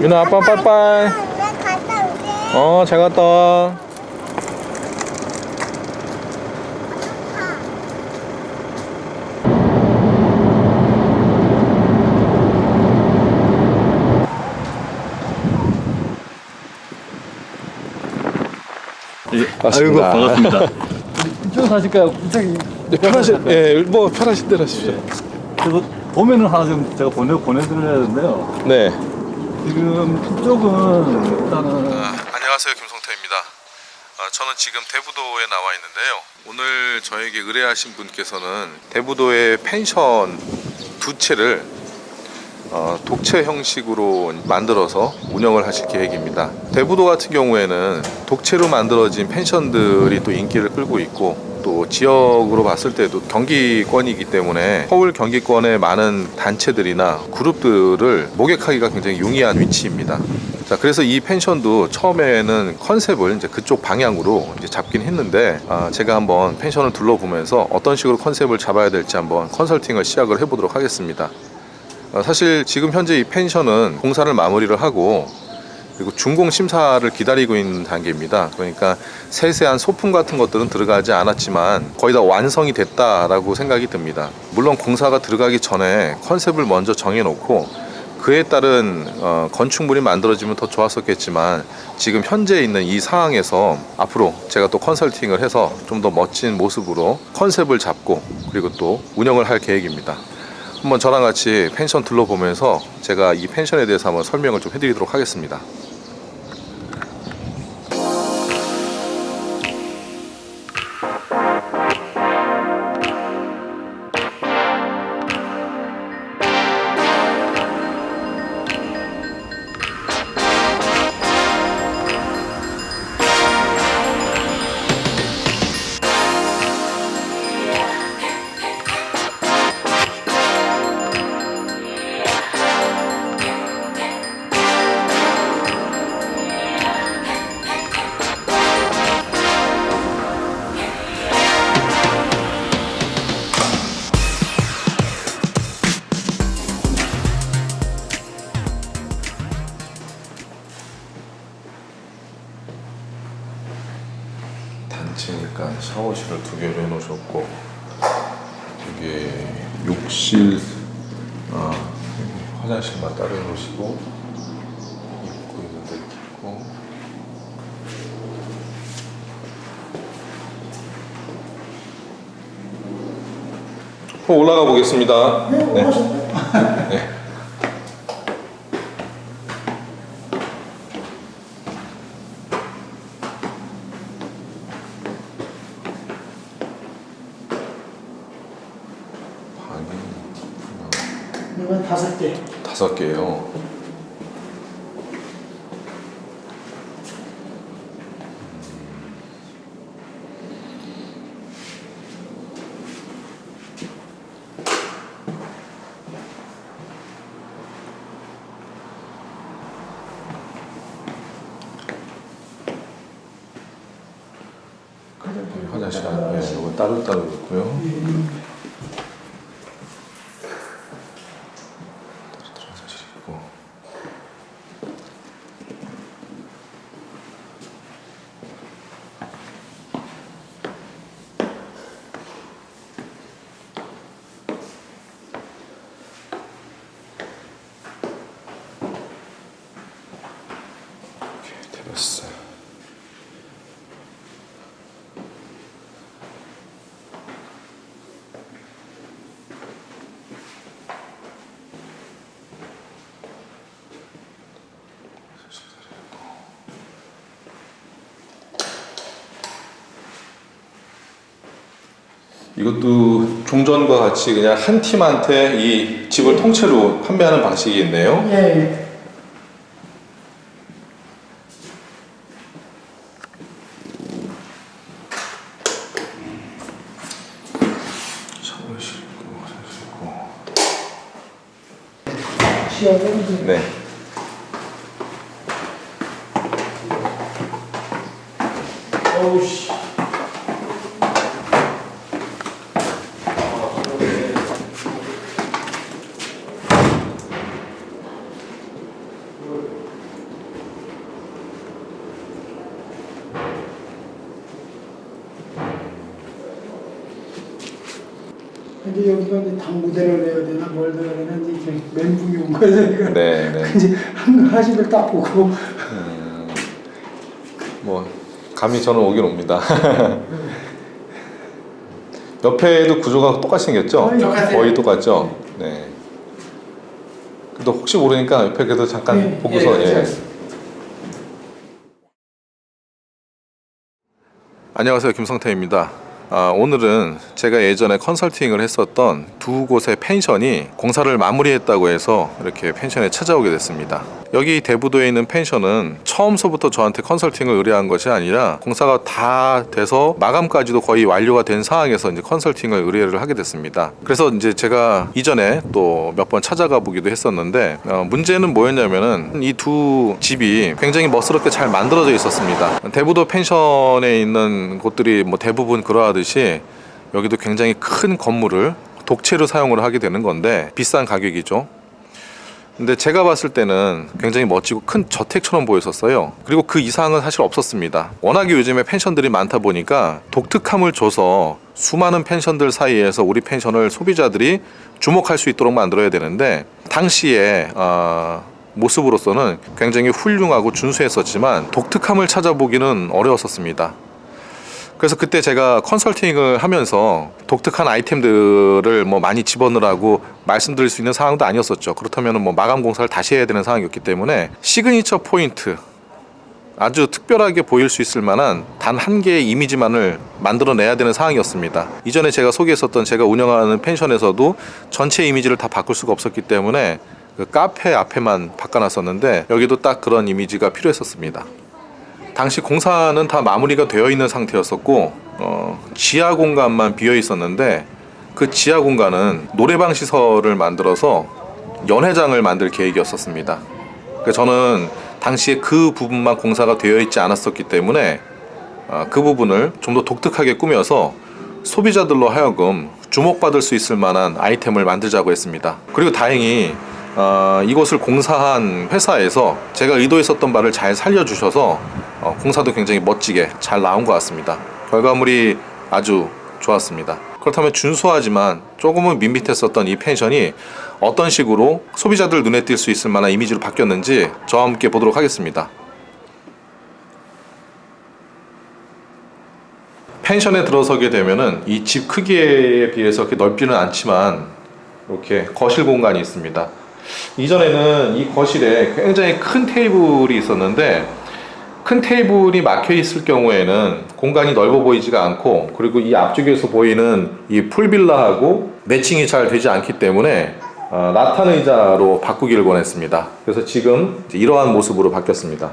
민아 아빠 빠이빠이. 갔다 올게. 잘 갔다 와. 아이고 반갑습니다. 이쪽으로 가실까요? 저기 뭐 편하신 대로 하십시오. 그래서 도면을 하나 좀 제가 보내드려야 되는데요. 네. 지금 이쪽은 일단은 안녕하세요, 김성태입니다. 저는 지금 대부도에 나와 있는데요. 오늘 저에게 의뢰하신 분께서는 대부도의 펜션 두 채를 독채 형식으로 만들어서 운영을 하실 계획입니다. 대부도 같은 경우에는 독채로 만들어진 펜션들이 또 인기를 끌고 있고, 또 지역으로 봤을 때도 경기권이기 때문에 서울 경기권의 많은 단체들이나 그룹들을 목격하기가 굉장히 용이한 위치입니다. 자, 그래서 이 펜션도 처음에는 컨셉을 이제 그쪽 방향으로 이제 잡긴 했는데, 제가 한번 펜션을 둘러보면서 어떤 식으로 컨셉을 잡아야 될지 한번 컨설팅을 시작을 해보도록 하겠습니다. 사실 지금 현재 이 펜션은 공사를 마무리를 하고 그리고 준공 심사를 기다리고 있는 단계입니다. 그러니까 세세한 소품 같은 것들은 들어가지 않았지만 거의 다 완성이 됐다라고 생각이 듭니다. 물론 공사가 들어가기 전에 컨셉을 먼저 정해놓고 그에 따른 건축물이 만들어지면 더 좋았었겠지만, 지금 현재 있는 이 상황에서 앞으로 제가 또 컨설팅을 해서 좀 더 멋진 모습으로 컨셉을 잡고 그리고 또 운영을 할 계획입니다. 한번 저랑 같이 펜션 둘러보면서 제가 이 펜션에 대해서 한번 설명을 좀 해드리도록 하겠습니다. 단체니까 샤워실을 두 개로 해놓으셨고, 이게 욕실, 화장실만 따로 해놓으시고, 입구 있는 데 있고, 한번 올라가 보겠습니다. 네. 이건 5개. 5개요. 화장실 안에 이거 따로 있고요. 테라스. 이것도 종전과 같이 그냥 한 팀한테 이 집을 통째로 판매하는 방식이겠네요. 예. 샤워실 있고, 화장실 있고. 시야는 네. 어우씨. 이제 여기가 이제 당무대를 내야 되나 뭘 내야 되나 이제 멘붕이 온 거예요. 그러니까 네. 이제 한 하식을 딱 보고 뭐 감이 저는 오긴 옵니다. 옆에도 구조가 똑같이 생겼죠? 거의 똑같아요. 거의 똑같죠? 네. 근데 혹시 모르니까 옆에 그래도 잠깐 네, 보고서 네, 예. 그렇죠. 안녕하세요, 김성태입니다. 오늘은 제가 예전에 컨설팅을 했었던 두 곳의 펜션이 공사를 마무리했다고 해서 이렇게 펜션에 찾아오게 됐습니다. 여기 대부도에 있는 펜션은 처음서부터 저한테 컨설팅을 의뢰한 것이 아니라 공사가 다 돼서 마감까지도 거의 완료가 된 상황에서 이제 컨설팅을 의뢰를 하게 됐습니다. 그래서 이제 제가 이전에 또 몇 번 찾아가 보기도 했었는데 문제는 뭐였냐면은 이 두 집이 굉장히 멋스럽게 잘 만들어져 있었습니다. 대부도 펜션에 있는 곳들이 뭐 대부분 그러하듯이 여기도 굉장히 큰 건물을 독채로 사용을 하게 되는 건데 비싼 가격이죠. 근데 제가 봤을 때는 굉장히 멋지고 큰 저택처럼 보였었어요. 그리고 그 이상은 사실 없었습니다. 워낙에 요즘에 펜션들이 많다 보니까 독특함을 줘서 수많은 펜션들 사이에서 우리 펜션을 소비자들이 주목할 수 있도록 만들어야 되는데 당시에 모습으로서는 굉장히 훌륭하고 준수했었지만 독특함을 찾아보기는 어려웠었습니다. 그래서 그때 제가 컨설팅을 하면서 독특한 아이템들을 뭐 많이 집어넣으라고 말씀드릴 수 있는 상황도 아니었었죠. 그렇다면 뭐 마감 공사를 다시 해야 되는 상황이었기 때문에 시그니처 포인트, 아주 특별하게 보일 수 있을 만한 단 한 개의 이미지만을 만들어내야 되는 상황이었습니다. 이전에 제가 소개했었던 제가 운영하는 펜션에서도 전체 이미지를 다 바꿀 수가 없었기 때문에 그 카페 앞에만 바꿔놨었는데 여기도 딱 그런 이미지가 필요했었습니다. 당시 공사는 다 마무리가 되어 있는 상태였었고 지하 공간만 비어 있었는데 그 지하 공간은 노래방 시설을 만들어서 연회장을 만들 계획이었었습니다. 그러니까 저는 당시에 그 부분만 공사가 되어 있지 않았었기 때문에 그 부분을 좀 더 독특하게 꾸며서 소비자들로 하여금 주목받을 수 있을 만한 아이템을 만들자고 했습니다. 그리고 다행히 이곳을 공사한 회사에서 제가 의도했었던 바를 잘 살려주셔서 공사도 굉장히 멋지게 잘 나온 것 같습니다. 결과물이 아주 좋았습니다. 그렇다면 준수하지만 조금은 밋밋했었던 이 펜션이 어떤 식으로 소비자들 눈에 띌 수 있을 만한 이미지로 바뀌었는지 저와 함께 보도록 하겠습니다. 펜션에 들어서게 되면은 이 집 크기에 비해서 그렇게 넓지는 않지만 이렇게 거실 공간이 있습니다. 이전에는 이 거실에 굉장히 큰 테이블이 있었는데 큰 테이블이 막혀 있을 경우에는 공간이 넓어 보이지가 않고 그리고 이 앞쪽에서 보이는 이 풀빌라하고 매칭이 잘 되지 않기 때문에 라탄 의자로 바꾸기를 권했습니다. 그래서 지금 이러한 모습으로 바뀌었습니다.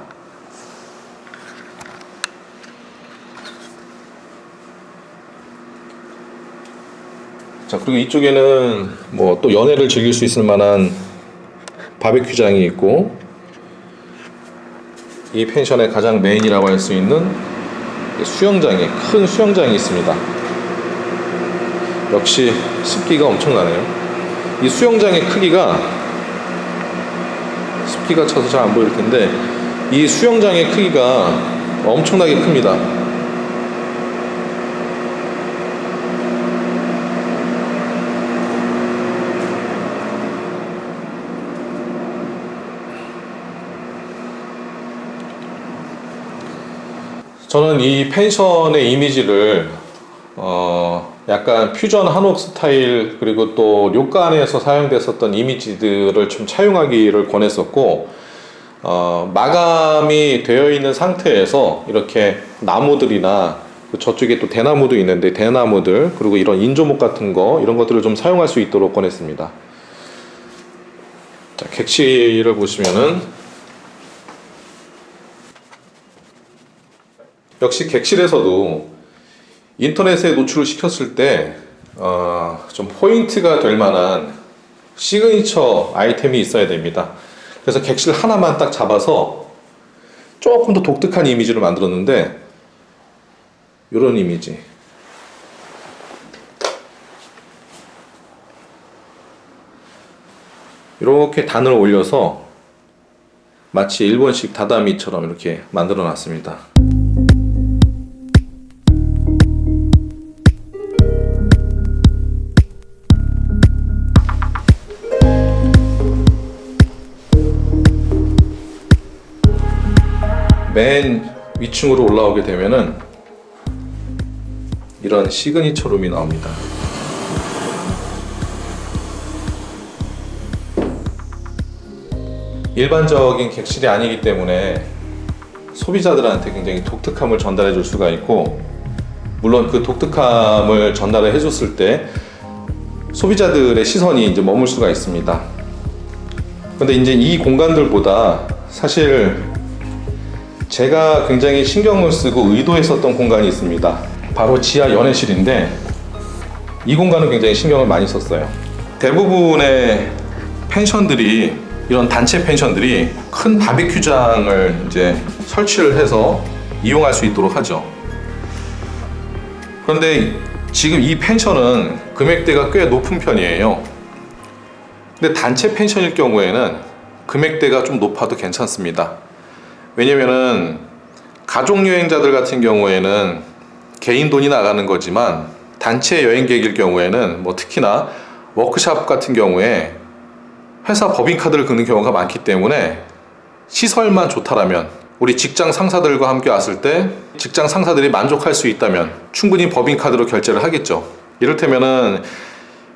자, 그리고 이쪽에는 뭐 또 연애를 즐길 수 있을 만한 바베큐장이 있고 이 펜션의 가장 메인이라고 할 수 있는 수영장이 큰 수영장이 있습니다. 역시 습기가 엄청나네요. 이 수영장의 크기가 습기가 차서 잘 안 보일 텐데 이 수영장의 크기가 엄청나게 큽니다. 저는 이 펜션의 이미지를 약간 퓨전 한옥 스타일 그리고 또 료칸에서 사용됐었던 이미지들을 좀 차용하기를 권했었고 마감이 되어 있는 상태에서 이렇게 나무들이나 저쪽에 또 대나무도 있는데 대나무들 그리고 이런 인조목 같은 거 이런 것들을 좀 사용할 수 있도록 권했습니다. 자, 객실을 보시면은 역시 객실에서도 인터넷에 노출을 시켰을 때 좀 포인트가 될 만한 시그니처 아이템이 있어야 됩니다. 그래서 객실 하나만 딱 잡아서 조금 더 독특한 이미지를 만들었는데 이런 이미지. 이렇게 단을 올려서 마치 일본식 다다미처럼 이렇게 만들어 놨습니다. 맨 위층으로 올라오게 되면은 이런 시그니처 룸이 나옵니다. 일반적인 객실이 아니기 때문에 소비자들한테 굉장히 독특함을 전달해 줄 수가 있고, 물론 그 독특함을 전달을 해줬을 때 소비자들의 시선이 이제 머물 수가 있습니다. 근데 이제 이 공간들보다 사실 제가 굉장히 신경을 쓰고 의도했었던 공간이 있습니다. 바로 지하 연애실인데, 이 공간은 굉장히 신경을 많이 썼어요. 대부분의 펜션들이, 이런 단체 펜션들이 큰 바비큐장을 이제 설치를 해서 이용할 수 있도록 하죠. 그런데 지금 이 펜션은 금액대가 꽤 높은 편이에요. 근데 단체 펜션일 경우에는 금액대가 좀 높아도 괜찮습니다. 왜냐면은 가족 여행자들 같은 경우에는 개인 돈이 나가는 거지만, 단체 여행객일 경우에는 뭐 특히나 워크샵 같은 경우에 회사 법인카드를 긁는 경우가 많기 때문에 시설만 좋다라면, 우리 직장 상사들과 함께 왔을 때 직장 상사들이 만족할 수 있다면 충분히 법인카드로 결제를 하겠죠. 이를테면은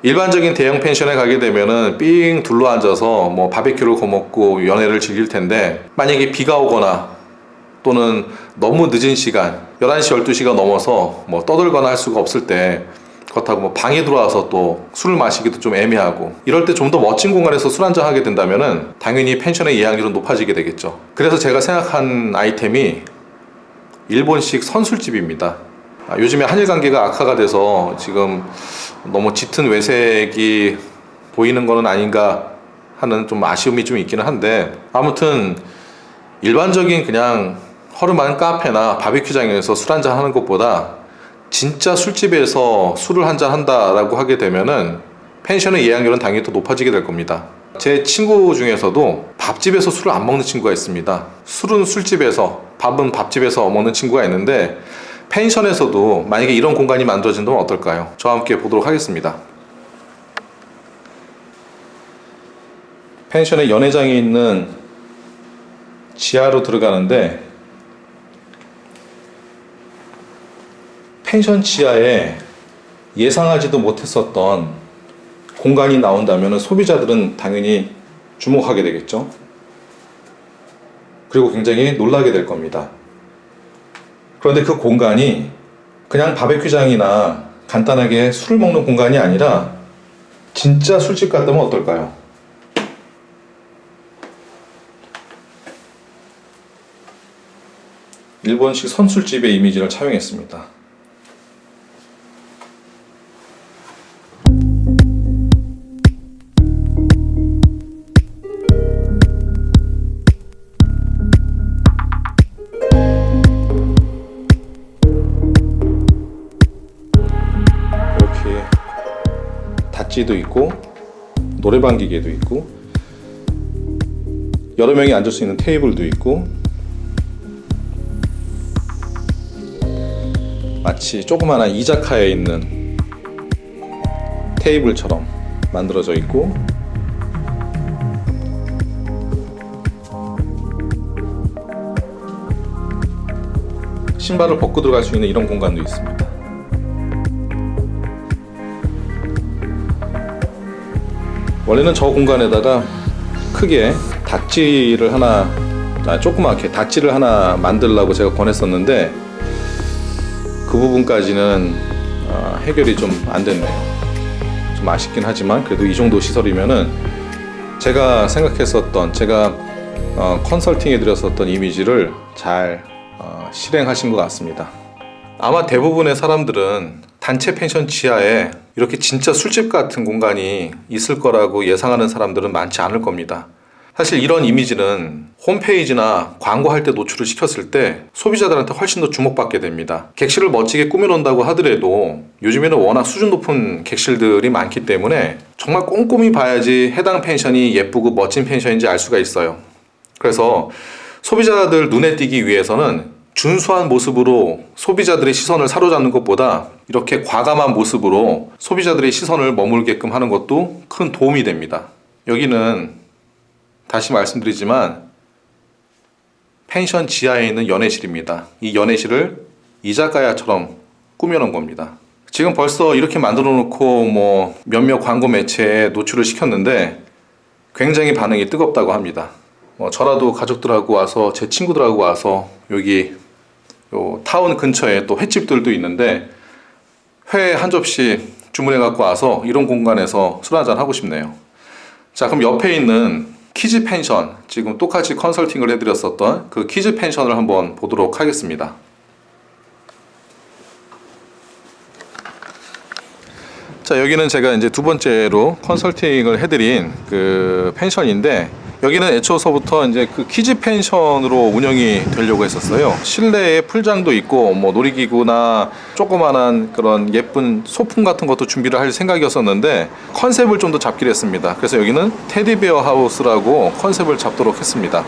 일반적인 대형 펜션에 가게 되면은 삥 둘러앉아서 뭐 바베큐를 거먹고 연애를 즐길 텐데, 만약에 비가 오거나 또는 너무 늦은 시간, 11시, 12시가 넘어서 뭐 떠들거나 할 수가 없을 때, 그렇다고 뭐 방에 들어와서 또 술을 마시기도 좀 애매하고, 이럴 때 좀 더 멋진 공간에서 술 한잔 하게 된다면은 당연히 펜션의 예약률은 높아지게 되겠죠. 그래서 제가 생각한 아이템이 일본식 선술집입니다. 요즘에 한일 관계가 악화가 돼서 지금 너무 짙은 외색이 보이는 거는 아닌가 하는 좀 아쉬움이 좀 있기는 한데, 아무튼 일반적인 그냥 허름한 카페나 바비큐장에서 술 한잔 하는 것보다 진짜 술집에서 술을 한잔 한다라고 하게 되면은 펜션의 예약률은 당연히 더 높아지게 될 겁니다. 제 친구 중에서도 밥집에서 술을 안 먹는 친구가 있습니다. 술은 술집에서, 밥은 밥집에서 먹는 친구가 있는데, 펜션에서도 만약에 이런 공간이 만들어진다면 어떨까요? 저와 함께 보도록 하겠습니다. 펜션의 연회장이 있는 지하로 들어가는데, 펜션 지하에 예상하지도 못했었던 공간이 나온다면 소비자들은 당연히 주목하게 되겠죠. 그리고 굉장히 놀라게 될 겁니다. 그런데 그 공간이 그냥 바베큐장이나 간단하게 술을 먹는 공간이 아니라 진짜 술집 같다면 어떨까요? 일본식 선술집의 이미지를 차용했습니다. 이렇게 닷지도 있고 노래방 기계도 있고 여러 명이 앉을 수 있는 테이블도 있고, 마치 조그마한 이자카야에 있는 테이블처럼 만들어져 있고, 신발을 벗고 들어갈 수 있는 이런 공간도 있습니다. 원래는 저 공간에다가 크게 닥지를 하나, 조그맣게 닥지를 하나 만들려고 제가 권했었는데, 그 부분까지는 해결이 좀 안 됐네요. 좀 아쉽긴 하지만 그래도 이 정도 시설이면은 제가 생각했었던, 제가 컨설팅 해드렸었던 이미지를 잘 실행하신 것 같습니다. 아마 대부분의 사람들은 단체 펜션 지하에 이렇게 진짜 술집 같은 공간이 있을 거라고 예상하는 사람들은 많지 않을 겁니다. 사실 이런 이미지는 홈페이지나 광고할 때 노출을 시켰을 때 소비자들한테 훨씬 더 주목받게 됩니다. 객실을 멋지게 꾸며놓는다고 하더라도 요즘에는 워낙 수준 높은 객실들이 많기 때문에 정말 꼼꼼히 봐야지 해당 펜션이 예쁘고 멋진 펜션인지 알 수가 있어요. 그래서 소비자들 눈에 띄기 위해서는 준수한 모습으로 소비자들의 시선을 사로잡는 것보다 이렇게 과감한 모습으로 소비자들의 시선을 머물게끔 하는 것도 큰 도움이 됩니다. 여기는 다시 말씀드리지만 펜션 지하에 있는 연애실입니다. 이 연애실을 이자카야처럼 꾸며놓은 겁니다. 지금 벌써 이렇게 만들어 놓고 뭐 몇몇 광고 매체에 노출을 시켰는데 굉장히 반응이 뜨겁다고 합니다. 저라도 가족들하고 와서 제 친구들하고 와서 여기 요 타운 근처에 또 횟집들도 있는데 회 한 접시 주문해 갖고 와서 이런 공간에서 술 한잔 하고 싶네요. 자, 그럼 옆에 있는 키즈 펜션, 지금 똑같이 컨설팅을 해드렸었던 그 키즈 펜션을 한번 보도록 하겠습니다. 자, 여기는 제가 이제 두 번째로 컨설팅을 해드린 그 펜션인데, 여기는 애초서부터 이제 그 키즈 펜션으로 운영이 되려고 했었어요. 실내에 풀장도 있고 뭐 놀이기구나 조그만한 그런 예쁜 소품 같은 것도 준비를 할 생각이었었는데 컨셉을 좀 더 잡기로 했습니다. 그래서 여기는 테디베어 하우스라고 컨셉을 잡도록 했습니다.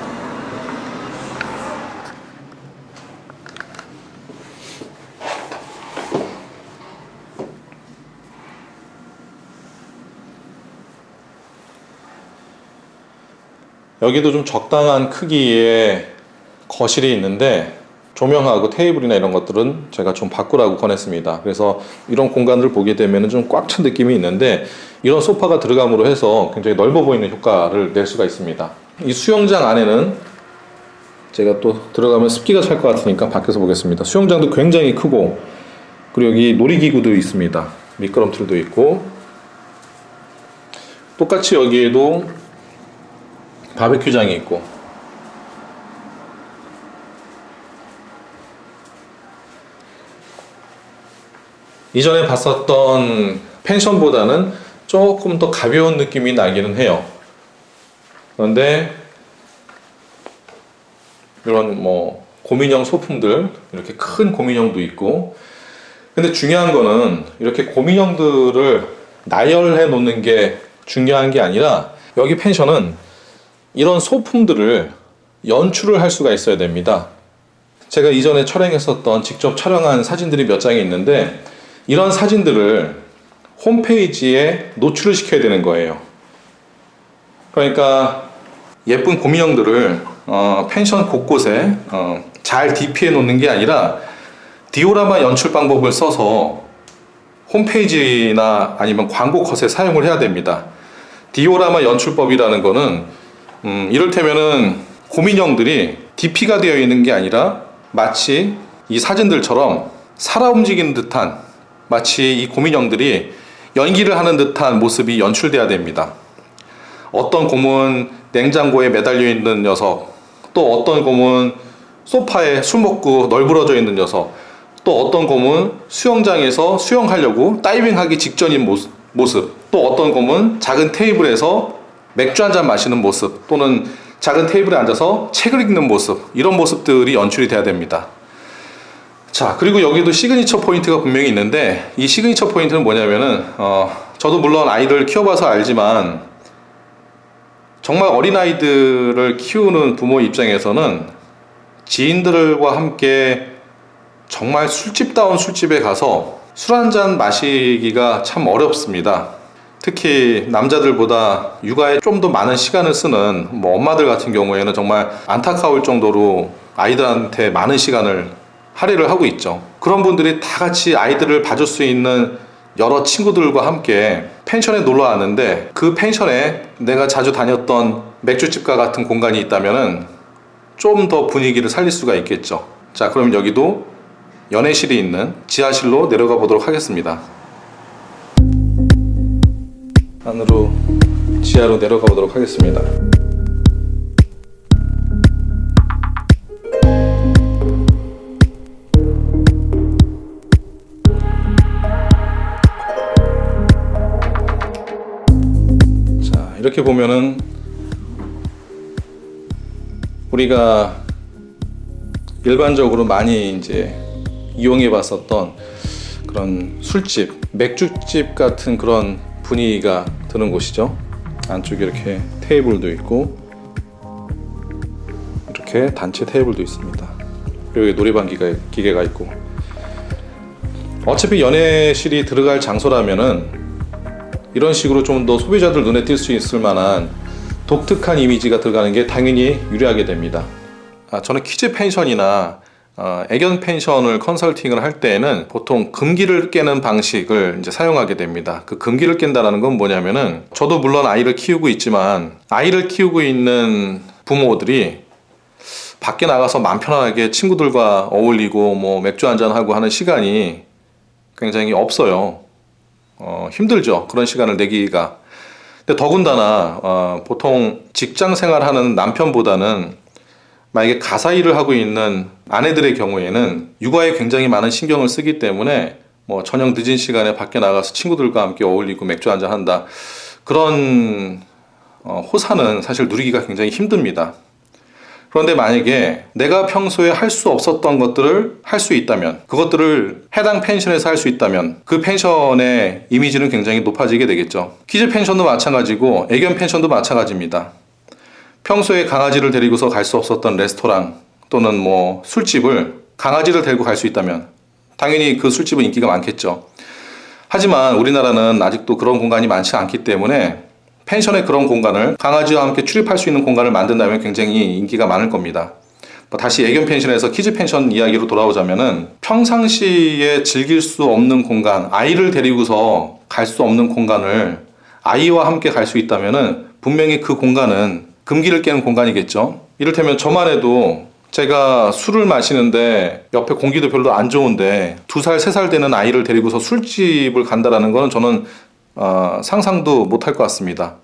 여기도 좀 적당한 크기의 거실이 있는데 조명하고 테이블이나 이런 것들은 제가 좀 바꾸라고 권했습니다. 그래서 이런 공간을 보게 되면 좀 꽉 찬 느낌이 있는데 이런 소파가 들어감으로 해서 굉장히 넓어 보이는 효과를 낼 수가 있습니다. 이 수영장 안에는 제가 또 들어가면 습기가 찰 것 같으니까 밖에서 보겠습니다. 수영장도 굉장히 크고, 그리고 여기 놀이기구도 있습니다. 미끄럼틀도 있고, 똑같이 여기에도 바베큐장이 있고, 이전에 봤었던 펜션보다는 조금 더 가벼운 느낌이 나기는 해요. 그런데 이런 뭐 곰인형 소품들, 이렇게 큰 곰인형도 있고, 근데 중요한 거는 이렇게 곰인형들을 나열해 놓는 게 중요한 게 아니라 여기 펜션은 이런 소품들을 연출을 할 수가 있어야 됩니다. 제가 이전에 촬영했었던 직접 촬영한 사진들이 몇 장이 있는데 이런 사진들을 홈페이지에 노출을 시켜야 되는 거예요. 그러니까 예쁜 곰인형들을 펜션 곳곳에 잘 DP해 놓는 게 아니라 디오라마 연출 방법을 써서 홈페이지나 아니면 광고 컷에 사용을 해야 됩니다. 디오라마 연출법이라는 거는 이를테면은 곰인형들이 DP가 되어 있는 게 아니라 마치 이 사진들처럼 살아 움직이는 듯한, 마치 이 곰인형들이 연기를 하는 듯한 모습이 연출돼야 됩니다. 어떤 곰은 냉장고에 매달려 있는 녀석, 또 어떤 곰은 소파에 술 먹고 널브러져 있는 녀석, 또 어떤 곰은 수영장에서 수영하려고 다이빙하기 직전인 모습, 또 어떤 곰은 작은 테이블에서 맥주 한잔 마시는 모습, 또는 작은 테이블에 앉아서 책을 읽는 모습, 이런 모습들이 연출이 돼야 됩니다. 자, 그리고 여기도 시그니처 포인트가 분명히 있는데, 이 시그니처 포인트는 뭐냐면은 저도 물론 아이들 키워봐서 알지만 정말 어린아이들을 키우는 부모 입장에서는 지인들과 함께 정말 술집다운 술집에 가서 술 한잔 마시기가 참 어렵습니다. 특히 남자들보다 육아에 좀 더 많은 시간을 쓰는 뭐 엄마들 같은 경우에는 정말 안타까울 정도로 아이들한테 많은 시간을 할애를 하고 있죠. 그런 분들이 다 같이 아이들을 봐줄 수 있는 여러 친구들과 함께 펜션에 놀러 왔는데, 그 펜션에 내가 자주 다녔던 맥주집과 같은 공간이 있다면은 좀 더 분위기를 살릴 수가 있겠죠. 자, 그럼 여기도 연애실이 있는 지하실로 내려가 보도록 하겠습니다. 안으로 지하로 내려가 보도록 하겠습니다. 자, 이렇게 보면은 우리가 일반적으로 많이 이제 이용해 봤었던 그런 술집, 맥주집 같은 그런 분위기가 드는 곳이죠. 안쪽에 이렇게 테이블도 있고, 이렇게 단체 테이블도 있습니다. 그리고 여기 노래방 기계가 있고, 어차피 연애실이 들어갈 장소라면은 이런 식으로 좀 더 소비자들 눈에 띌 수 있을 만한 독특한 이미지가 들어가는 게 당연히 유리하게 됩니다. 저는 키즈 펜션이나 애견 펜션을 컨설팅을 할 때에는 보통 금기를 깨는 방식을 이제 사용하게 됩니다. 그 금기를 깬다라는 건 뭐냐면은, 저도 물론 아이를 키우고 있지만 아이를 키우고 있는 부모들이 밖에 나가서 마음 편하게 친구들과 어울리고 뭐 맥주 한잔하고 하는 시간이 굉장히 없어요. 힘들죠. 그런 시간을 내기가. 근데 더군다나 보통 직장 생활하는 남편보다는 만약에 가사 일을 하고 있는 아내들의 경우에는 육아에 굉장히 많은 신경을 쓰기 때문에 뭐 저녁 늦은 시간에 밖에 나가서 친구들과 함께 어울리고 맥주 한잔 한다, 그런 호사는 사실 누리기가 굉장히 힘듭니다. 그런데 만약에 내가 평소에 할 수 없었던 것들을 할 수 있다면, 그것들을 해당 펜션에서 할 수 있다면 그 펜션의 이미지는 굉장히 높아지게 되겠죠. 키즈 펜션도 마찬가지고 애견 펜션도 마찬가지입니다. 평소에 강아지를 데리고서 갈 수 없었던 레스토랑 또는 뭐 술집을 강아지를 데리고 갈 수 있다면 당연히 그 술집은 인기가 많겠죠. 하지만 우리나라는 아직도 그런 공간이 많지 않기 때문에 펜션에 그런 공간을, 강아지와 함께 출입할 수 있는 공간을 만든다면 굉장히 인기가 많을 겁니다. 다시 애견 펜션에서 키즈 펜션 이야기로 돌아오자면은, 평상시에 즐길 수 없는 공간, 아이를 데리고서 갈 수 없는 공간을 아이와 함께 갈 수 있다면은 분명히 그 공간은 금기를 깨는 공간이겠죠. 이를테면 저만 해도 제가 술을 마시는데 옆에 공기도 별로 안 좋은데 2살, 3살 되는 아이를 데리고서 술집을 간다라는 거는 저는 상상도 못할 것 같습니다.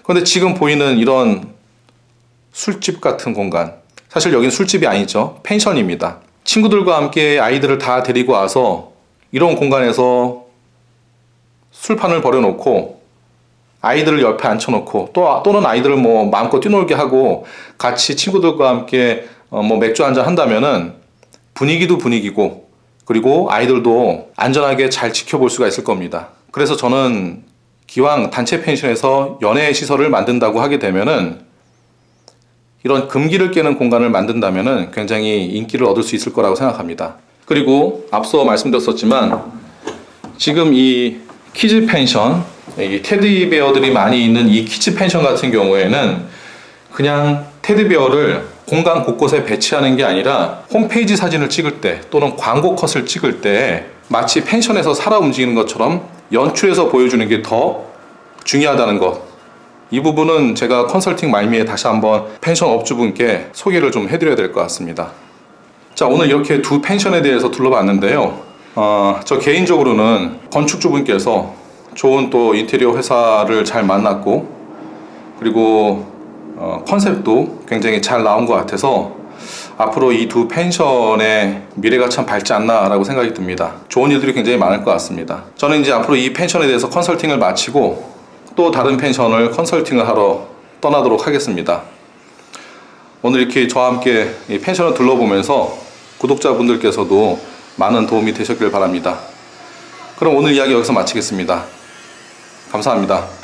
그런데 지금 보이는 이런 술집 같은 공간, 사실 여기는 술집이 아니죠. 펜션입니다. 친구들과 함께 아이들을 다 데리고 와서 이런 공간에서 술판을 벌여놓고 아이들을 옆에 앉혀놓고 또는 아이들을 뭐 마음껏 뛰놀게 하고 같이 친구들과 함께 뭐 맥주 한잔 한다면은 분위기도 분위기고, 그리고 아이들도 안전하게 잘 지켜볼 수가 있을 겁니다. 그래서 저는 기왕 단체 펜션에서 연애 시설을 만든다고 하게 되면은, 이런 금기를 깨는 공간을 만든다면은 굉장히 인기를 얻을 수 있을 거라고 생각합니다. 그리고 앞서 말씀드렸었지만 지금 이 키즈 펜션, 이 테디베어들이 많이 있는 이 키즈 펜션 같은 경우에는 그냥 테디베어를 공간 곳곳에 배치하는 게 아니라 홈페이지 사진을 찍을 때 또는 광고 컷을 찍을 때 마치 펜션에서 살아 움직이는 것처럼 연출해서 보여주는 게 더 중요하다는 것, 이 부분은 제가 컨설팅 말미에 다시 한번 펜션 업주분께 소개를 좀 해드려야 될 것 같습니다. 자, 오늘 이렇게 두 펜션에 대해서 둘러봤는데요. 저 개인적으로는 건축주분께서 좋은 또 인테리어 회사를 잘 만났고, 그리고 컨셉도 굉장히 잘 나온 것 같아서 앞으로 이 두 펜션의 미래가 참 밝지 않나라고 생각이 듭니다. 좋은 일들이 굉장히 많을 것 같습니다. 저는 이제 앞으로 이 펜션에 대해서 컨설팅을 마치고 또 다른 펜션을 컨설팅을 하러 떠나도록 하겠습니다. 오늘 이렇게 저와 함께 이 펜션을 둘러보면서 구독자분들께서도 많은 도움이 되셨길 바랍니다. 그럼 오늘 이야기 여기서 마치겠습니다. 감사합니다.